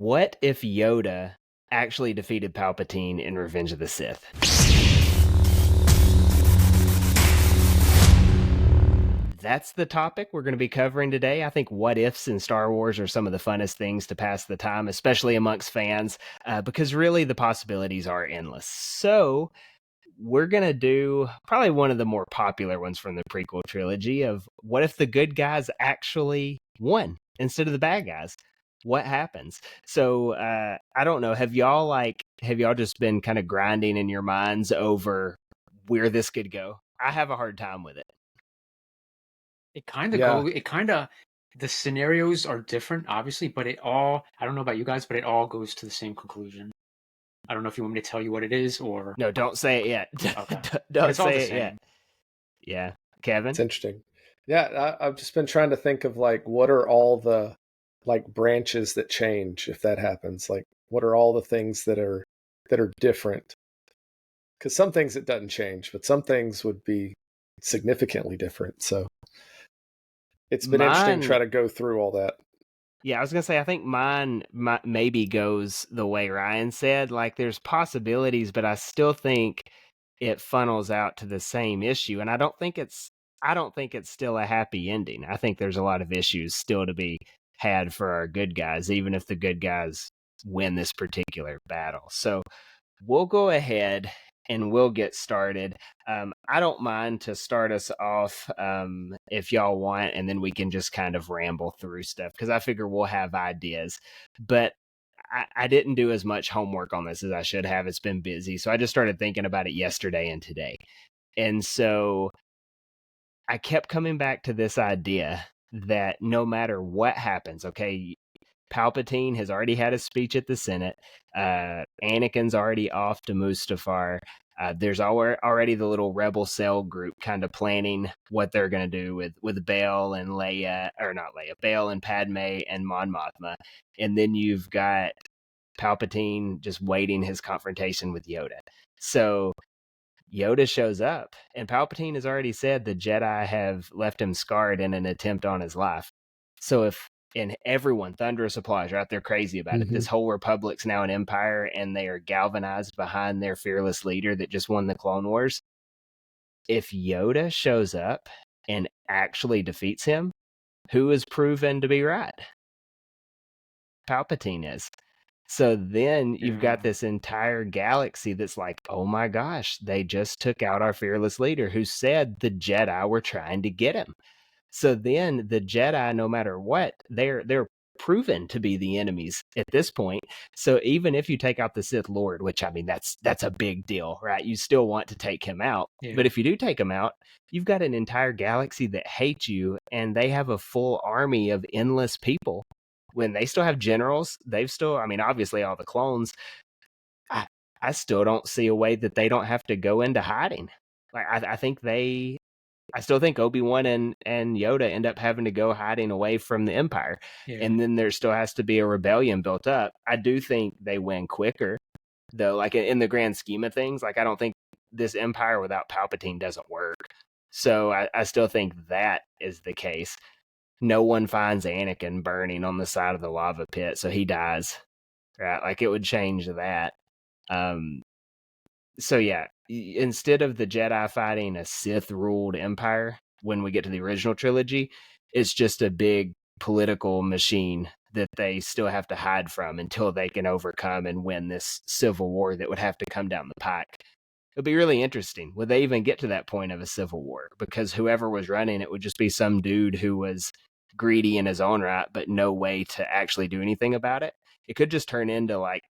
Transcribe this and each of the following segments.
What if Yoda actually defeated Palpatine in Revenge of the Sith? That's the topic we're going to be covering today. I think what ifs in Star Wars are some of the funnest things to pass the time, especially amongst fans, because really the possibilities are endless. So we're going to do probably one of the more popular ones from the prequel trilogy of what if the good guys actually won instead of the bad guys? What happens? So I don't know. Have y'all just been kind of grinding in your minds over where this could go? I have a hard time with it. Yeah, It kind of, the scenarios are different, obviously, but I don't know about you guys, but it all goes to the same conclusion. I don't know if you want me to tell you what it is or, No, don't say it yet. okay. But Don't it's all the say it yet. same. Yeah, it's Kevin. interesting. Yeah, I've just been trying to think of like what are all the like branches that change if that happens? Like what are all the things that are different? Because some things it doesn't change, but some things would be significantly different. So it's been interesting to Mine, try to go through all that. yeah, I was gonna say I think mine maybe goes the way Ryan said. Like, there's possibilities, but I still think it funnels out to the same issue, and I don't think it's still a happy ending. I think there's a lot of issues still to be had for our good guys, even if the good guys win this particular battle. So we'll go ahead and we'll get started. I don't mind to start us off if y'all want, and then we can just kind of ramble through stuff because I figure we'll have ideas. But I didn't do as much homework on this as I should have. It's been busy. So I just started thinking about it yesterday and today. And so I kept coming back to this idea that no matter what happens, okay, Palpatine has already had a speech at the Senate. Anakin's already off to Mustafar. There's already the little rebel cell group kind of planning what they're going to do with Bail and Leia, or not Leia, Bail and Padme and Mon Mothma. And then you've got Palpatine just waiting his confrontation with Yoda. So Yoda shows up, and Palpatine has already said the Jedi have left him scarred in an attempt on his life. So if and everyone, thunderous applause, right? They're crazy about it. Mm-hmm. This whole republic's now an empire, and they are galvanized behind their fearless leader that just won the Clone Wars. If Yoda shows up and actually defeats him, who is proven to be right? Palpatine is. So then you've got Yeah. this entire galaxy that's like, oh my gosh, they just took out our fearless leader who said the Jedi were trying to get him. So then the Jedi, no matter what, they're proven to be the enemies at this point. So even if you take out the Sith Lord, which I mean that's a big deal, right? You still want to take him out. Yeah. But if you do take him out, you've got an entire galaxy that hates you, and they have a full army of endless people. When they still have generals, they've still, I mean, obviously all the clones, I, I still don't see a way that they don't have to go into hiding. Like, I still think Obi-Wan and Yoda end up having to go hiding away from the Empire. Yeah. And then there still has to be a rebellion built up. I do think they win quicker, though, like in the grand scheme of things. Like, I don't think this Empire without Palpatine doesn't work. So I still think that is the case. No one finds Anakin burning on the side of the lava pit, so he dies. Right? Like, it would change that. Um, so yeah, instead of the Jedi fighting a Sith-ruled empire when we get to the original trilogy, it's just a big political machine that they still have to hide from until they can overcome and win this civil war that would have to come down the pike. It'd be really interesting. Would they even get to that point of a civil war? Because whoever was running it would just be some dude who was greedy in his own right, but no way to actually do anything about it. It could just turn into like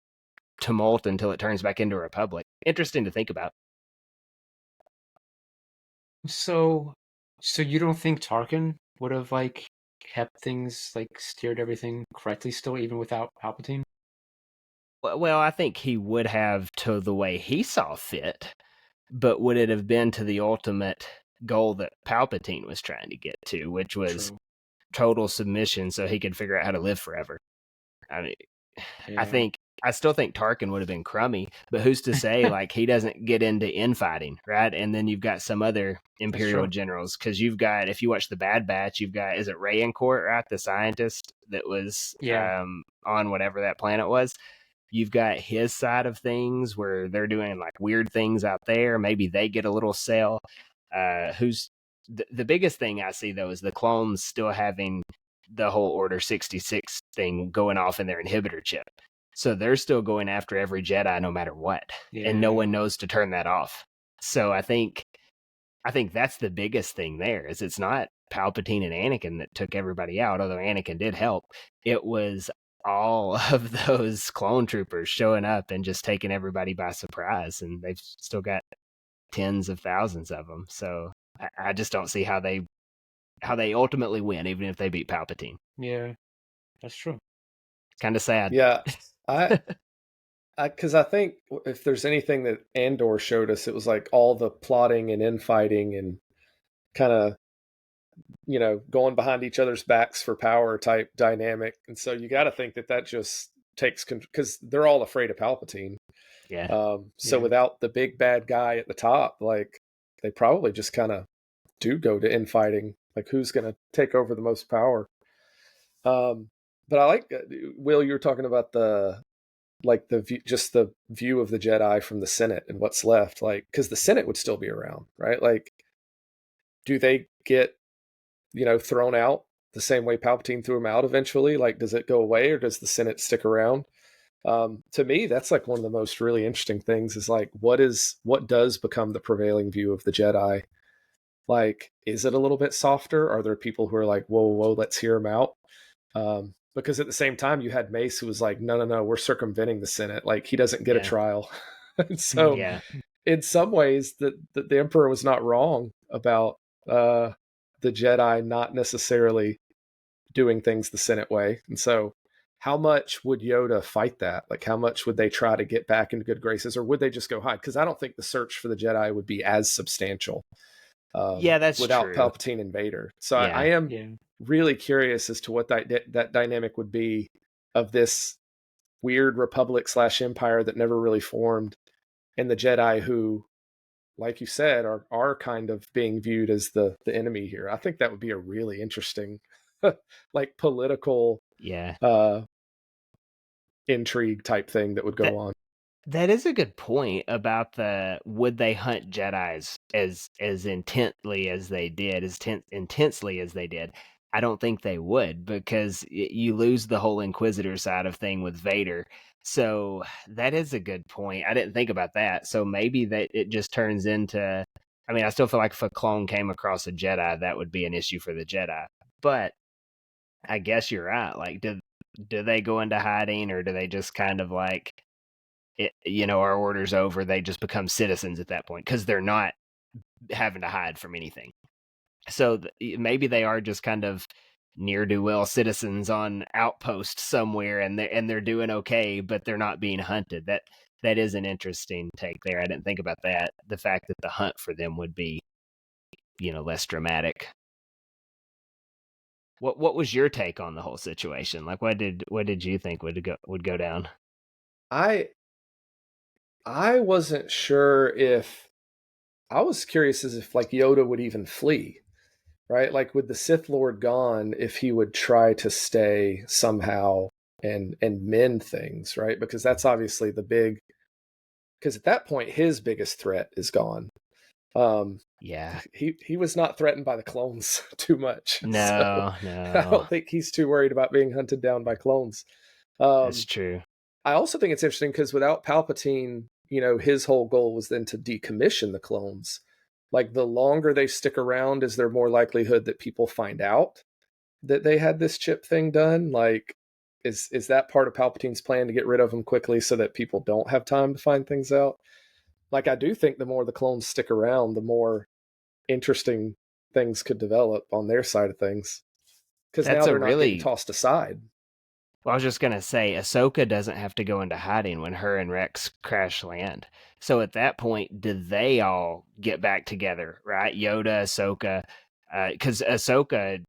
tumult until it turns back into a republic. Interesting to think about. So, so you don't think Tarkin would have like kept things like steered everything correctly still, even without Palpatine? Well, I think he would have to the way he saw fit, but would it have been to the ultimate goal that Palpatine was trying to get to, which was True. total submission so he could figure out how to live forever? I mean, Yeah. I still think Tarkin would have been crummy, but who's to say like he doesn't get into infighting, right? And then you've got some other Imperial true. generals because you've got, if you watch the Bad Batch, you've got, is it Rayancourt, right? The scientist that was Yeah. on whatever that planet was. You've got his side of things where they're doing like weird things out there. Maybe they get a little sale. Who's the biggest thing I see though is the clones still having the whole Order 66 thing going off in their inhibitor chip. So they're still going after every Jedi no matter what. And no Yeah. one knows to turn that off. So I think that's the biggest thing there is it's not Palpatine and Anakin that took everybody out, although Anakin did help. It was all of those clone troopers showing up and just taking everybody by surprise. And they've still got tens of thousands of them. So I just don't see how they ultimately win, even if they beat Palpatine. Yeah. That's true. Kind of sad. Yeah, I because I think if there's anything that Andor showed us, it was like all the plotting and infighting and kind of going behind each other's backs for power type dynamic. And so you got to think that just takes because they're all afraid of Palpatine. Yeah. So without the big bad guy at the top, like they probably just kind of do go to infighting. Like who's going to take over the most power? But I like Will. You were talking about the view, just the view of the Jedi from the Senate and what's left. Like because the Senate would still be around, right? Like, do they get thrown out the same way Palpatine threw them out eventually? Like, does it go away or does the Senate stick around? To me, that's like one of the most really interesting things is like, what does become the prevailing view of the Jedi? Like, is it a little bit softer? Are there people who are like, whoa, let's hear him out? Because at the same time, you had Mace who was like, no, we're circumventing the Senate. Like, he doesn't get a trial. And so, in some ways, the Emperor was not wrong about the Jedi not necessarily doing things the Senate way. And so, how much would Yoda fight that? Like, how much would they try to get back into good graces, or would they just go hide? Because I don't think the search for the Jedi would be as substantial. That's without true. Palpatine and Vader. So I am really curious as to what that dynamic would be of this weird Republic / Empire that never really formed, and the Jedi who, like you said, are kind of being viewed as the enemy here. I think that would be a really interesting, like political, intrigue type thing that would go on. That is a good point about would they hunt Jedis as intently as they did, intensely as they did. I don't think they would because you lose the whole Inquisitor side of thing with Vader. So that is a good point. I didn't think about that. So maybe that it just turns into, I mean, I still feel like if a clone came across a Jedi, that would be an issue for the Jedi. But I guess you're right. Like, do they go into hiding or do they just kind of like, our order's over, they just become citizens at that point because they're not having to hide from anything. So maybe they are just kind of ne'er-do-well citizens on outpost somewhere, and they're doing okay, but they're not being hunted. That is an interesting take there. I didn't think about that. The fact that the hunt for them would be, less dramatic. What was your take on the whole situation? Like, what did you think would go down? I wasn't sure if I was curious as if like Yoda would even flee, right? Like with the Sith Lord gone, if he would try to stay somehow and mend things, right? Because that's obviously because at that point his biggest threat is gone. He was not threatened by the clones too much. No. I don't think he's too worried about being hunted down by clones. That's true. I also think it's interesting because without Palpatine, his whole goal was then to decommission the clones. Like the longer they stick around, is there more likelihood that people find out that they had this chip thing done? Like, is that part of Palpatine's plan to get rid of them quickly so that people don't have time to find things out? Like, I do think the more the clones stick around, the more interesting things could develop on their side of things. Because now they're not getting tossed aside. Well, I was just going to say, Ahsoka doesn't have to go into hiding when her and Rex crash land. So at that point, do they all get back together, right? Yoda, Ahsoka, because Ahsoka,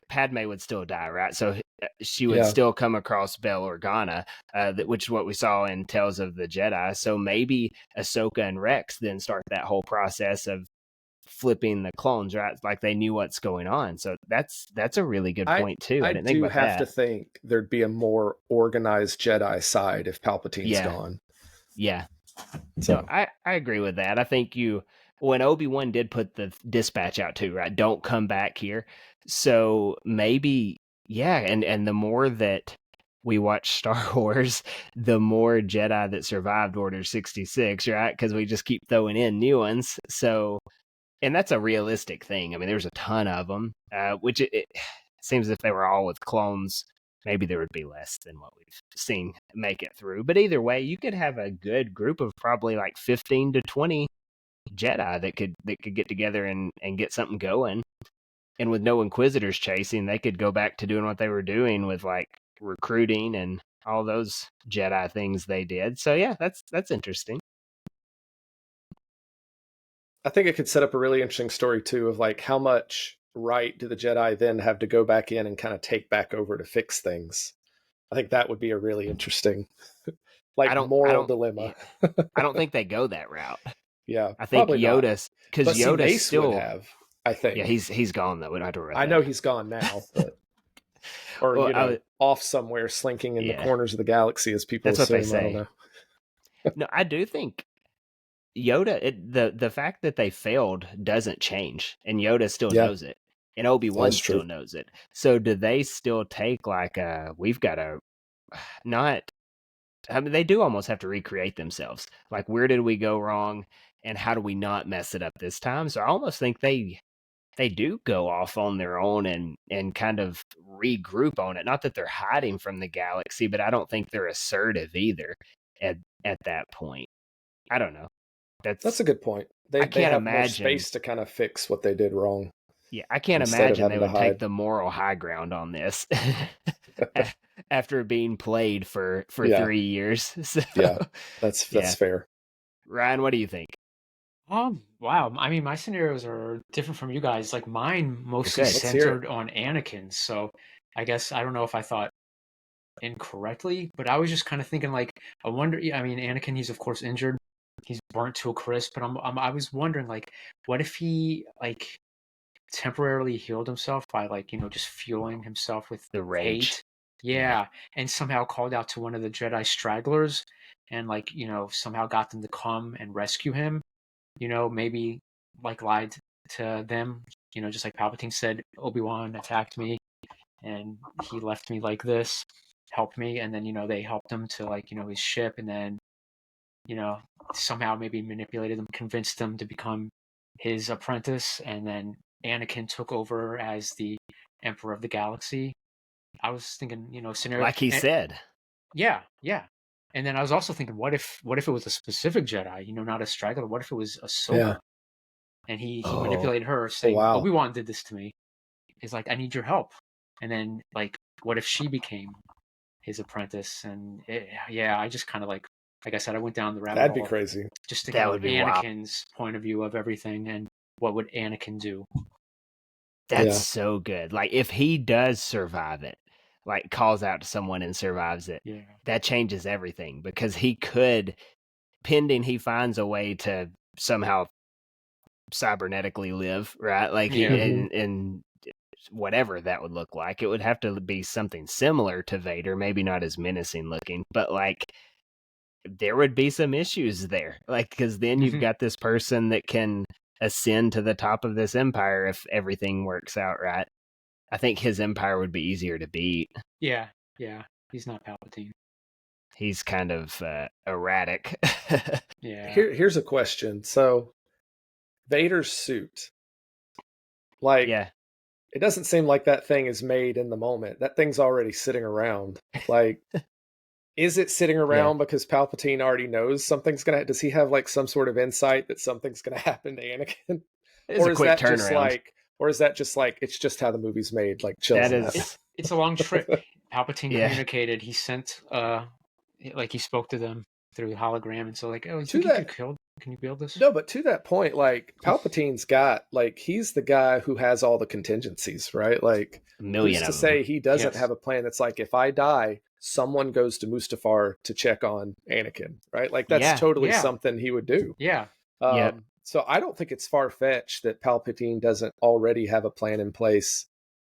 Padme would still die, right? So she would still come across Bail Organa, which is what we saw in Tales of the Jedi. So maybe Ahsoka and Rex then start that whole process of flipping the clones, right? Like they knew what's going on. So that's a really good point too. I didn't think do about have that. to think there'd be a more organized Jedi side if Palpatine's gone. Yeah. So no, I agree with that. I think when Obi-Wan did put the dispatch out too, right? Don't come back here. So maybe, and the more that we watch Star Wars, the more Jedi that survived Order 66, right? Because we just keep throwing in new ones. So, and that's a realistic thing. I mean, there's a ton of them, which it seems if they were all with clones, maybe there would be less than what we've seen make it through. But either way, you could have a good group of probably like 15 to 20 Jedi that could get together and get something going. And with no Inquisitors chasing, they could go back to doing what they were doing with like recruiting and all those Jedi things they did. So yeah, that's interesting. I think it could set up a really interesting story too of like how much right do the Jedi then have to go back in and kind of take back over to fix things. I think that would be a really interesting moral dilemma. I don't think they go that route. Yeah, I think Yoda, because Yoda Mace still would have. I think. Yeah, he's gone though. We don't have to worry about I know he's gone now, but or off somewhere, slinking in the corners of the galaxy, as people that's assume. What they say. I don't know. No, I do think Yoda. The fact that they failed doesn't change, and Yoda still knows it, and Obi-Wan still knows it. So do they still take like we've got to not? I mean, they do almost have to recreate themselves. Like, where did we go wrong, and how do we not mess it up this time? So I almost think they do go off on their own and kind of regroup on it. Not that they're hiding from the galaxy, but I don't think they're assertive either at that point. I don't know. That's a good point. They have imagine more space to kind of fix what they did wrong. Yeah, I can't imagine they would take the moral high ground on this after being played for 3 years. So, yeah, that's fair. Ryan, what do you think? Wow. I mean, my scenarios are different from you guys. Like mine mostly centered on Anakin. So I guess I don't know if I thought incorrectly, but I was just kind of thinking like, I wonder. I mean, Anakin, he's of course injured. He's burnt to a crisp. But I was wondering like, what if he like temporarily healed himself by like just fueling himself with the rage. Hate. Yeah, and somehow called out to one of the Jedi stragglers, and like somehow got them to come and rescue him. Maybe like lied to them. Just like Palpatine said, Obi-Wan attacked me, and he left me like this, helped me, and then they helped him to like his ship, and then somehow maybe manipulated them, convinced them to become his apprentice, and then Anakin took over as the Emperor of the Galaxy. I was thinking, scenario like he said. Yeah. And then I was also thinking, what if it was a specific Jedi, not a straggler? What if it was Ahsoka? Yeah. And he manipulated her, saying, Obi-Wan did this to me. He's like, I need your help. And then, like, what if she became his apprentice? And I just kind of like I said, I went down the rabbit hole. That'd be crazy. Just thinking about Anakin's point of view of everything and what would Anakin do. That's so good. Like, if he does survive it, like calls out to someone and survives it, that changes everything, because he could, pending he finds a way to somehow cybernetically live, right? Like, and whatever that would look like, it would have to be something similar to Vader, maybe not as menacing looking, but like there would be some issues there, like, because then you've got this person that can ascend to the top of this empire if everything works out right. I think his empire would be easier to beat. Yeah. He's not Palpatine. He's kind of erratic. Yeah. Here's a question. So, Vader's suit, like, it doesn't seem like that thing is made in the moment. That thing's already sitting around. Like, is it sitting around because Palpatine already knows something's gonna? Does he have like some sort of insight that something's gonna happen to Anakin? Or is that just like? Or is that just like it's just how the movie's made? Like, it's a long trip. Palpatine communicated. He sent, like he spoke to them. through hologram, and so like, oh, you To think you could that, kill? Can you build this? no, but to that point, like Palpatine's got like he's the guy who has all the contingencies, right? Like, A who's million to of them. say he doesn't Yes. have a plan that's like, if I die, someone goes to Mustafar to check on Anakin, right? Like that's Yeah. totally Yeah. something he would do. Yeah. Yep. So I don't think it's far fetched that Palpatine doesn't already have a plan in place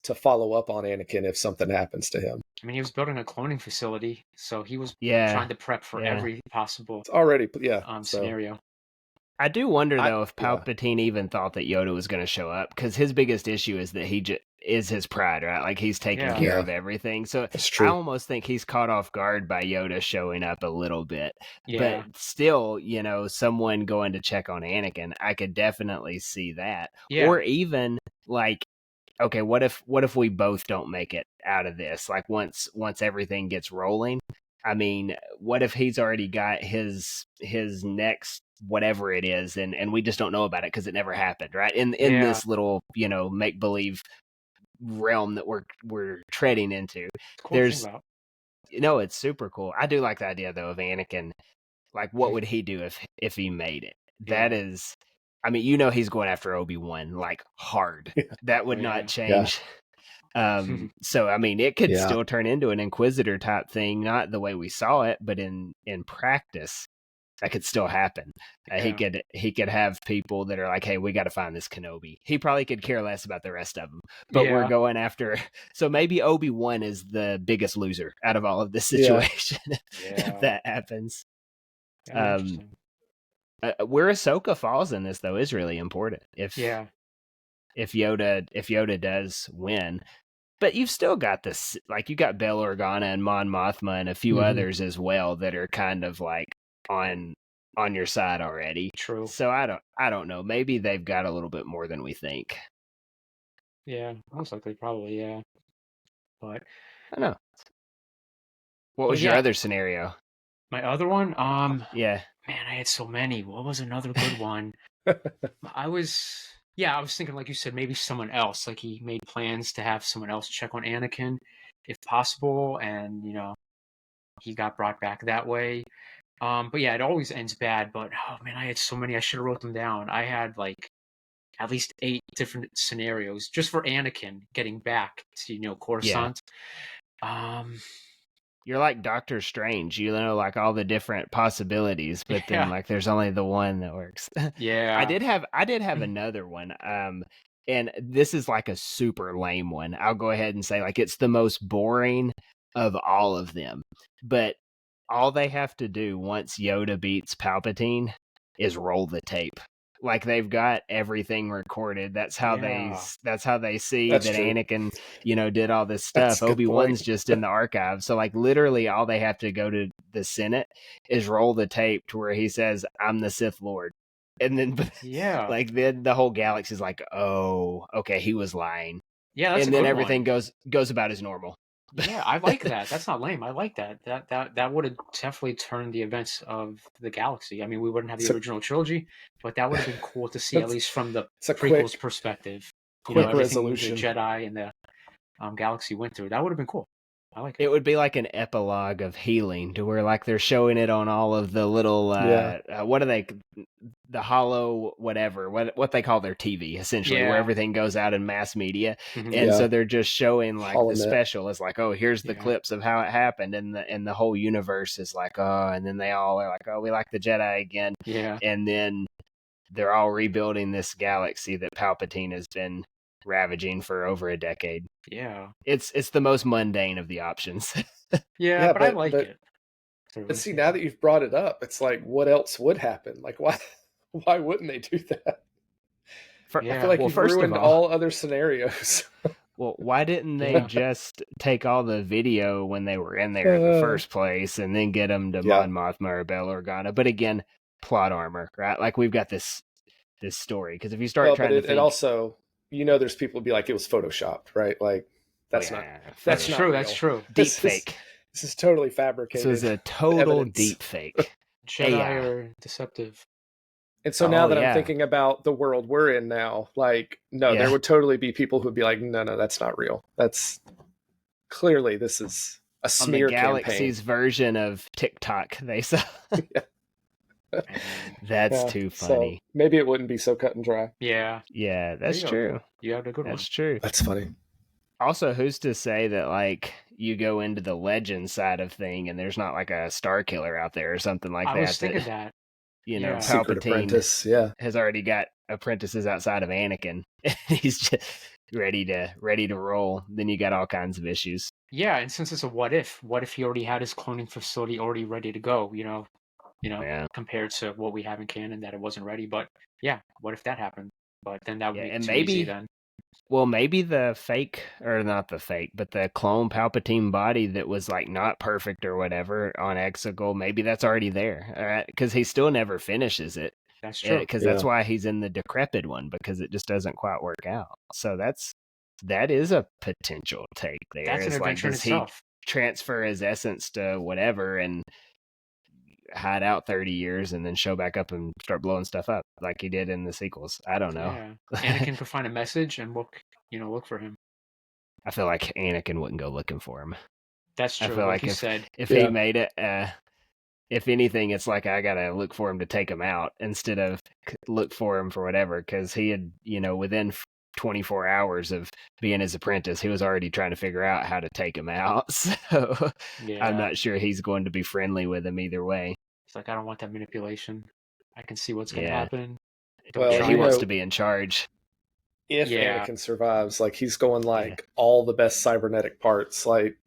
to follow up on Anakin if something happens to him. I mean, he was building a cloning facility, so he was Yeah. trying to prep for Yeah. every possible It's already, yeah. So scenario. I do wonder I, though if yeah, Palpatine even thought that Yoda was going to show up, because his biggest issue is that he is his pride, right? Like he's taking Yeah. care Yeah. of everything. So that's I true. almost think he's caught off guard by Yoda showing up a little bit. Yeah. But still, someone going to check on Anakin, I could definitely see that. Yeah. Or even like, okay, what if we both don't make it out of this? Like once everything gets rolling, I mean, what if he's already got his next whatever it is, and we just don't know about it because it never happened, right? In Yeah. this little make believe realm that we're treading into, It's cool to there's think about. it's super cool. I do like the idea though of Anakin. Like, what would he do if he made it? That Yeah. is, I mean, he's going after Obi-Wan like hard. Yeah. That would Oh, not yeah. change. So I mean, it could Yeah. still turn into an Inquisitor type thing, not the way we saw it, but in practice, that could still happen. Yeah. He could have people that are like, hey, we got to find this Kenobi. He probably could care less about the rest of them, but we're Yeah. going after. So maybe Obi-Wan is the biggest loser out of all of this Yeah. situation if Yeah. that happens. That'd be interesting. Where Ahsoka falls in this though is really important. If Yeah. Yoda does win, but you've still got this, like you got Bail Organa and Mon Mothma and a few Mhm. others as well that are kind of like on your side already. True. So I don't know. Maybe they've got a little bit more than we think. Yeah. Most likely, probably. Yeah. But I don't know. What But was your yeah. other scenario? my other one, Yeah. man, I had so many. What was another good one? I was thinking, like you said, maybe someone else. Like he made plans to have someone else check on Anakin, if possible, and he got brought back that way. But yeah, it always ends bad. But oh man, I had so many. I should have wrote them down. I had like at least 8 different scenarios just for Anakin getting back to Coruscant. You're like Doctor Strange, like all the different possibilities, but then Yeah. like there's only the one that works. Yeah. I did have another one. And this is like a super lame one. I'll go ahead and say like it's the most boring of all of them. But all they have to do once Yoda beats Palpatine is roll the tape. Like they've got everything recorded. That's how Yeah. they see That's that true. Anakin, did all this That's stuff. a good Obi-Wan's point. just in the archive. So like literally all they have to go to the Senate is roll the tape to where he says, "I'm the Sith Lord." And then Yeah. like then the whole galaxy's like, "Oh, okay, he was lying." Yeah, that's And a then good everything one. goes about as normal. Yeah, I like that. That's not lame. I like that. That would have definitely turned the events of the galaxy. I mean, we wouldn't have the So- original trilogy, but that would have been cool to see, at least from the It's a prequels quick perspective. quick Everything resolution. the Jedi and the galaxy went through. That would have been cool. I like it. It would be like an epilogue of healing, to where like they're showing it on all of the little what are they, the hollow whatever, what they call their TV essentially, where Yeah. everything goes out in mass media. Mhm. And Yeah. so they're just showing like the HoloNet. special is like, oh, here's the Yeah. clips of how it happened, and the whole universe is like, oh, and then they all are like, oh, we like the Jedi again. Yeah. And then they're all rebuilding this galaxy that Palpatine has been ravaging for over a decade. Yeah. It's the most mundane of the options. Yeah, but I but- like but- it. But see, now that you've brought it up, it's like, what else would happen? Like, why wouldn't they do that? Yeah. I feel like Well, you've first of ruined all other scenarios. Well, why didn't they Yeah. just take all the video when they were in there in the first place and then get them to Yeah. Mon Mothma or Bail Organa? But again, plot armor, right? Like we've got this story, because if you start Well, trying but to it think, also, there's people who be like, it was photoshopped, right? Like, that's not That's That's not true. real. That's true. deep this is- fake. This is totally This fabricated. was a total evidence. deep fake. Jedi AI. are deceptive. And so now Oh, that yeah. I'm thinking about the world we're in now, like, no, Yeah. there would totally be people who'd be like, no, that's not real. That's clearly this is a on the smear campaign. galaxy's version of TikTok. They saw. And That's Yeah, too so funny. maybe it wouldn't be so cut and dry. yeah, Yeah, there that's you go. true. You had a good one. That's true. That's funny. Also, who's to say that like you go into the legend side of thing and there's not like a star killer out there or something like I that was thinking that. you know Yeah. Secret Palpatine Apprentice, yeah. has already got apprentices outside of Anakin. He's just ready to roll. Then you got all kinds of issues. Yeah, and since it's a what if he already had his cloning facility already ready to go, Yeah. compared to what we have in canon that it wasn't ready. But yeah, what if that happened? But then that would Yeah, make it and too easy maybe then. well, maybe the fake or not the fake, but the clone Palpatine body that was like not perfect or whatever on Exegol, maybe that's already there, because he still never finishes it. That's true. Because Yeah. that's why he's in the decrepit one, because it just doesn't quite work out. So that is a potential take there. That's an Is like, adventure in does he itself. transfer his essence to whatever and hide out 30 years and then show back up and start blowing stuff up like he did in the sequels? I don't know. Yeah. Anakin could find a message and look for him. I feel like Anakin wouldn't go looking for him. That's I true. feel Like like you if said, if Yeah. he made it, if anything, it's like I gotta look for him to take him out instead of look for him for whatever. Because he had, within 24 hours of being his apprentice, he was already trying to figure out how to take him out. So yeah. I'm not sure he's going to be friendly with him either way. It's like I don't want that manipulation. I can see what's gonna Yeah. happen. Don't Well, Yeah, try he it. wants to be in charge. If Yeah. Anakin survives, like he's going like all the best cybernetic parts. Like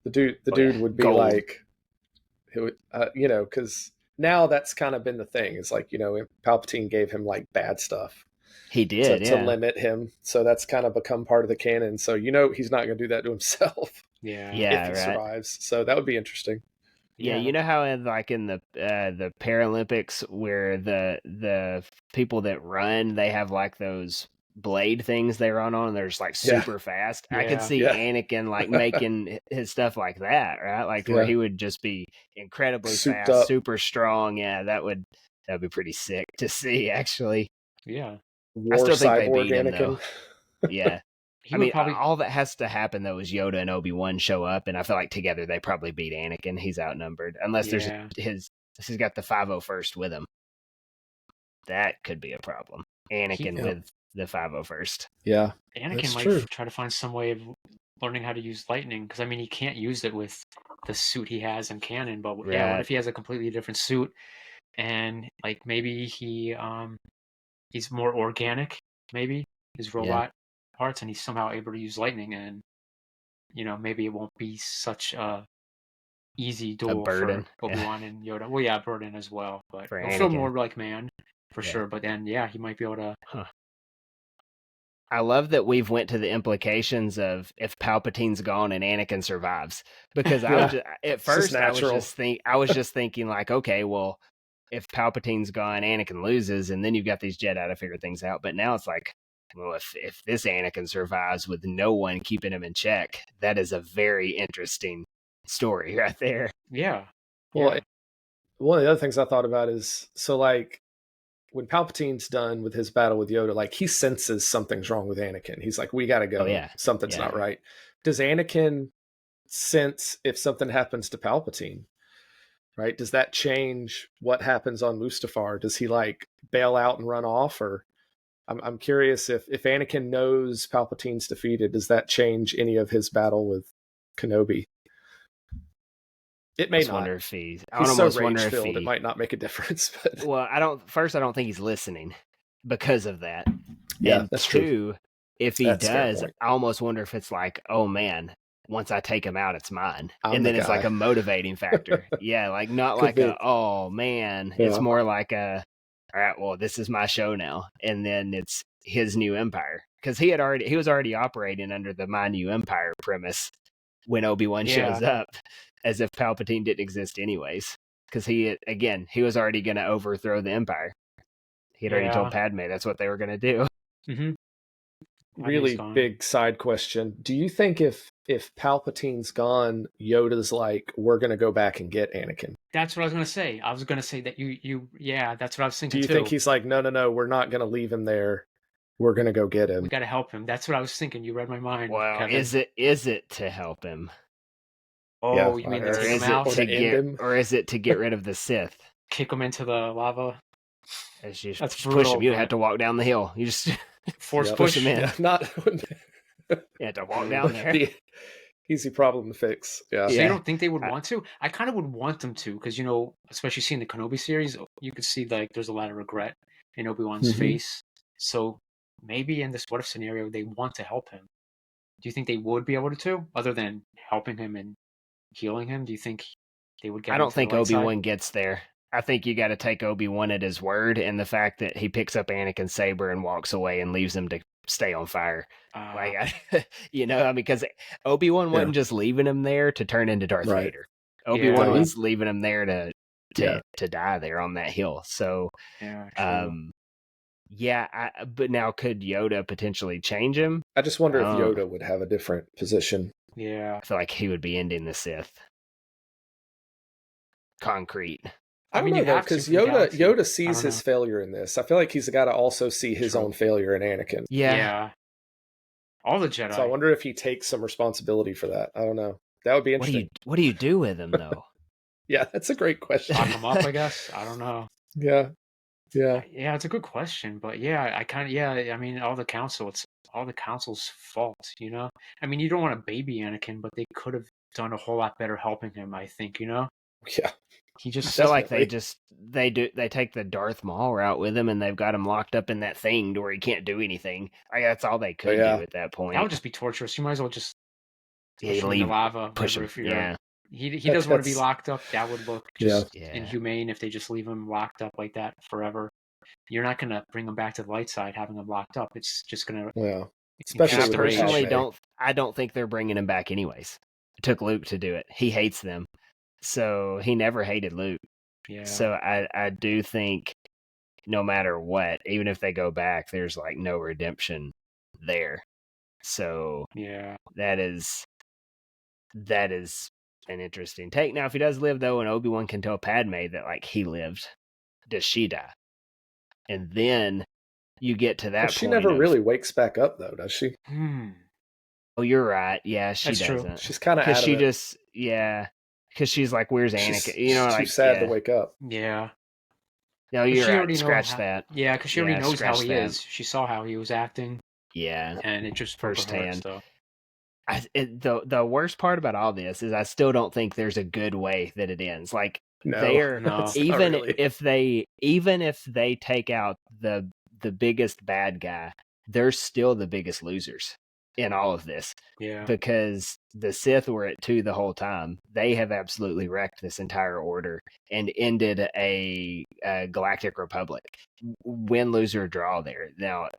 the dude would be Gold. like, it would, because now that's kind of been the thing. It's like Palpatine gave him like bad stuff He did, to limit him, so that's kind of become part of the canon. So he's not going to do that to himself Yeah. Yeah, if he right. survives. So that would be interesting. Yeah, you know how in the Paralympics where the people that run, they have like those blade things they run on and they're just like Yeah. super fast. I could Yeah. see Yeah. Anakin like making his stuff like that, right? Like where Yeah. he would just be incredibly Souped fast, up. super strong. Yeah, that'd be pretty sick to see actually. Yeah. War still think they cyborg beat him, Anakin. Yeah. He I would mean, probably all that has to happen though is Yoda and Obi-Wan show up, and I feel like together they probably beat Anakin. He's outnumbered, unless there's Yeah. he's got the 501st with him. That could be a problem. Anakin Yeah. with the 501st. Yeah. Anakin That's might true. try to find some way of learning how to use lightning, because I mean he can't use it with the suit he has in canon. But yeah, what Right. if he has a completely different suit and like maybe he's more organic, maybe his robot parts, and he's somehow able to use lightning, and maybe it won't be such a easy duel burden. for Obi-Wan and Yoda. Well, yeah, burden as well, but For he'll feel Anakin. more like man for Yeah. sure. But then he might be able to. I love that we've went to the implications of if Palpatine's gone and Anakin survives, because I was at first I was just thinking like, okay, well, if Palpatine's gone, Anakin loses, and then you've got these Jedi to figure things out. But now it's like, well, if this Anakin survives with no one keeping him in check, that is a very interesting story right there. Yeah. Well, Yeah. one of the other things I thought about is like when Palpatine's done with his battle with Yoda, like he senses something's wrong with Anakin. He's like, we got to go. Oh, yeah. Something's Yeah. not right. Does Anakin sense if something happens to Palpatine? Right? Does that change what happens on Mustafar? Does he like bail out and run off? Or I'm curious if Anakin knows Palpatine's defeated, does that change any of his battle with Kenobi? It may not. Wonder if he's so rage-filled, it might not make a difference. But well, I don't think he's listening because of that. Yeah, and that's two, true. if he That's a fair does, point. I almost wonder if it's like, oh man, once I take him out, it's mine. I'm And the then it's guy. like a motivating factor. Yeah, like not Could like be. oh man. Yeah. It's more like all right, well, this is my show now. And then it's his new empire. Because he was already operating under the My New Empire premise when Obi-Wan shows up, as if Palpatine didn't exist anyways. Because he was already going to overthrow the Empire. He had already told Padme that's what they were going to do. Mm-hmm. Really big side question. Do you think if Palpatine's gone, Yoda's like, we're going to go back and get Anakin? That's what I was going to say. I was going to say that that's what I was thinking too. Do you think he's like, no, we're not going to leave him there. We're going to go get him. We got to help him. That's what I was thinking. You read my mind. Well, Kevin. is it to help him? Oh, you mean to fire. take Or him is it out, Or to to end get, him. or is it to get rid of the Sith? kick him into the lava? As you That's just push brutal. him, you don't But have to walk down the hill. You just force Yep. push push. him in. Yeah, not You have to walk down there. the easy problem to fix. Yeah. So Yeah. you don't think they would I- want to? I kind of would want them to, because especially seeing the Kenobi series, you could see like there's a lot of regret in Obi-Wan's Mhm. face. So maybe in this what if scenario, they want to help him. Do you think they would be able to, other than helping him and healing him? Do you think they would get I him don't to the think light side? Obi-Wan gets there. I think you got to take Obi-Wan at his word, and the fact that he picks up Anakin's saber and walks away and leaves him to stay on fire. Because Obi-Wan Yeah. wasn't just leaving him there to turn into Darth Right. Vader. Obi-Wan Yeah. was leaving him there to Yeah. die there on that hill. So, Yeah, true. but now could Yoda potentially change him? I just wonder if Oh. Yoda would have a different position. Yeah. I feel like he would be ending the Sith. Concrete. I don't mean, know you though, have to because for the Yoda galaxy. Yoda I sees don't his know. failure in this. I feel like he's got to also see his True. own failure in Anakin. Yeah. All the Jedi. So I wonder if he takes some responsibility for that. I don't know. That would be interesting. What do you do with him though? Yeah, that's a great question. Lock him up, I guess. I don't know. Yeah. Yeah. Yeah, it's a good question, but yeah, I mean, all the council, it's all the council's fault, I mean, you don't want to baby Anakin, but they could have done a whole lot better helping him, I think, Yeah. He I just feel like Definitely. they take the Darth Maul route with him, and they've got him locked up in that thing to where he can't do anything. That's all they could yeah. do at that point. that would just be torturous. You might as well just Yeah, push him in the lava. push him. If you're, Yeah, he doesn't want to be That's- locked up. That would look Yeah. just Yeah. inhumane if they just leave him locked up like that forever. You're not gonna bring him back to the light side having him locked up. It's just gonna Yeah. Especially and with I personally Padme. don't think they're bringing him back anyways. It took Luke to do it. He hates them, so he never hated Luke. Yeah. So I do think no matter what, even if they go back, there's like no redemption there. So Yeah. that is an interesting take. Now, if he does live though, and Obi-Wan can tell Padme that like he lived, does she die? And then you get to that Well, point. she never really wakes back up though, does she? Oh, you're right. Yeah, she That's true. doesn't. She's kind of Because out she of it. just because she's like, "Where's Anakin?" She's too sad to wake up. Yeah. No, But you're she right. already Scratch knows that. Yeah, because she already Yeah, knows how scratch he that. is. She saw how he was acting, Yeah, and it just broke her heart, firsthand. so. The worst part about all this is I still don't think there's a good way that it ends. Like No, they're No. it's not even really. if they take out the biggest bad guy, they're still the biggest losers in all of this. Yeah. Because the Sith were at 2 the whole time. They have absolutely wrecked this entire order and ended a galactic republic. Win, lose, or draw there. Now,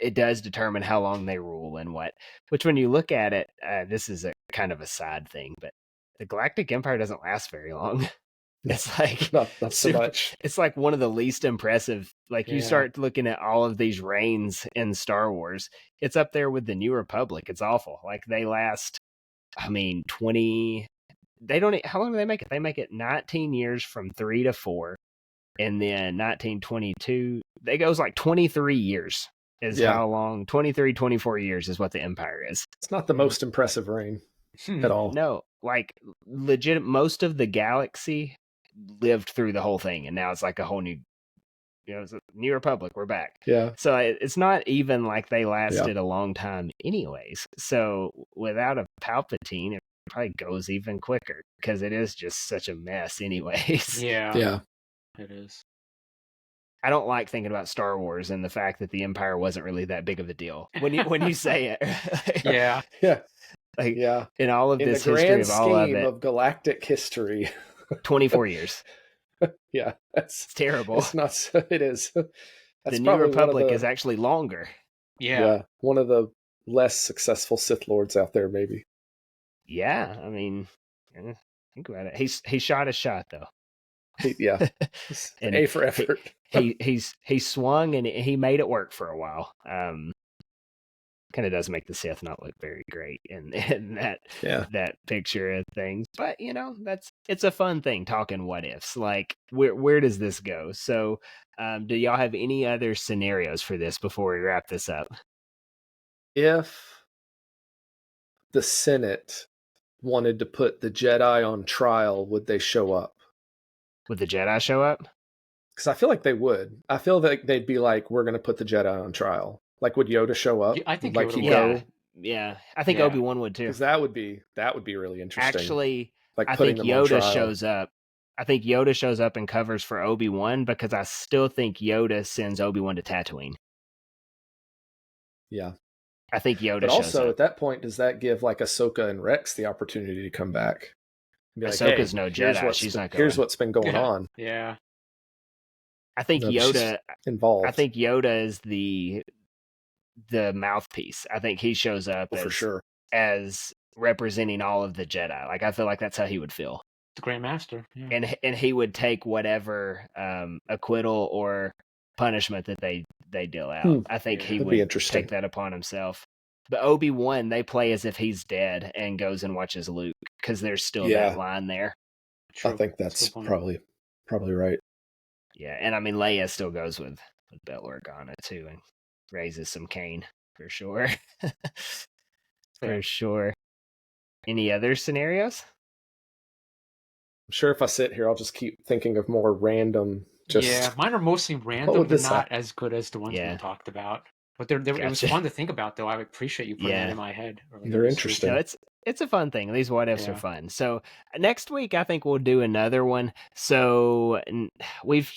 it does determine how long they rule and what. Which, when you look at it, this is a kind of a side thing, but the Galactic Empire doesn't last very long. It's like not so much. It's like one of the least impressive. Like you Yeah. start looking at all of these reigns in Star Wars, it's up there with the New Republic. It's awful. Like they last, 20. They don't. How long do they make it? They make it 19 years from 3 to 4, and then 1922. It goes like 23 years. Is Yeah. how long? 23, 24 years is what the Empire is. It's not the most impressive reign Hmm. at all. No, like legit. Most of the galaxy lived through the whole thing, and now it's like a whole new, it's a New Republic. We're back. Yeah. So it's not even like they lasted a long time, anyways. So without a Palpatine, it probably goes even quicker because it is just such a mess, anyways. Yeah. Yeah. It is. I don't like thinking about Star Wars and the fact that the Empire wasn't really that big of a deal when you say it. Yeah. Yeah. Like Yeah. in all of In this the history grand of all of scheme it, of galactic history. 24 years. Yeah. It's terrible. It's not. It is. That's The New probably one of Republic the- is actually longer. Yeah. one of the less successful Sith Lords out there, maybe. Yeah, I mean, think about it. He shot a shot though. Yeah. And A for effort. he swung and he made it work for a while. Kind of does make the Sith not look very great in that picture of things, but it's a fun thing talking what ifs. Like where does this go? So, do y'all have any other scenarios for this before we wrap this up? If the Senate wanted to put the Jedi on trial, would they show up? Would the Jedi show up? Because I feel like they would. I feel like they'd be like, we're going to put the Jedi on trial. Like, would Yoda show up? I think Like Yoda he'd would. go? Yeah. I think Yeah. Obi-Wan would too. Because that would be really interesting. Actually, like I putting think them on Yoda trial. shows up. I think Yoda shows up and covers for Obi-Wan because I still think Yoda sends Obi-Wan to Tatooine. Yeah. I think Yoda But shows also up. at that point, does that give like Ahsoka and Rex the opportunity to come back? Be like, Ahsoka's hey, no here's Jedi. what's She's not going. Here's what's been going on. Yeah. I think No, she's Yoda involved. I think Yoda is the mouthpiece. I think he shows up for sure as representing all of the Jedi. Like I feel like that's how he would feel. The Grand Master. Yeah. And he would take whatever acquittal or punishment that they deal out. I think he would take that upon himself. But Obi-Wan, they play as if he's dead and goes and watches Luke because there's still that line there. True. I think that's probably right. Yeah, and I mean Leia still goes with Bail Organa too and raises some cane for sure. For sure. Any other scenarios? I'm sure if I sit here, I'll just keep thinking of more random. Yeah, mine are mostly random, but not as good as the ones we talked about. But it was fun to think about, though. I appreciate you putting that in my head. They're interesting. No, it's a fun thing. These what ifs are fun. So next week, I think we'll do another one. So we've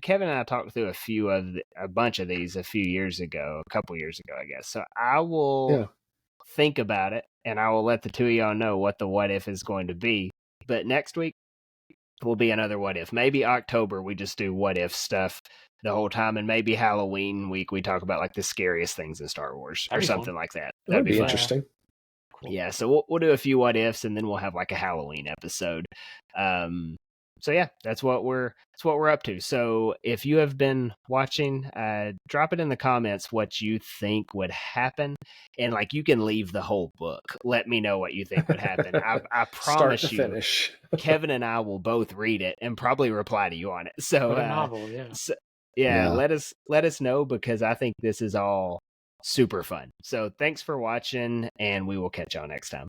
Kevin and I talked through a bunch of these a couple years ago, I guess. So I will think about it, and I will let the two of y'all know what the what if is going to be. But next week will be another what if. Maybe October we just do what if stuff the whole time, and maybe Halloween week we talk about like the scariest things in Star Wars or something like that. That'd be interesting. Cool. Yeah, so we'll do a few what ifs, and then we'll have like a Halloween episode. So yeah, that's what we're up to. So if you have been watching, drop it in the comments what you think would happen, and like you can leave the whole book. Let me know what you think would happen. I promise Start to finish. Kevin and I will both read it and probably reply to you on it. So what a novel, yeah. So, yeah, let us know because I think this is all super fun. So thanks for watching, and we will catch y'all next time.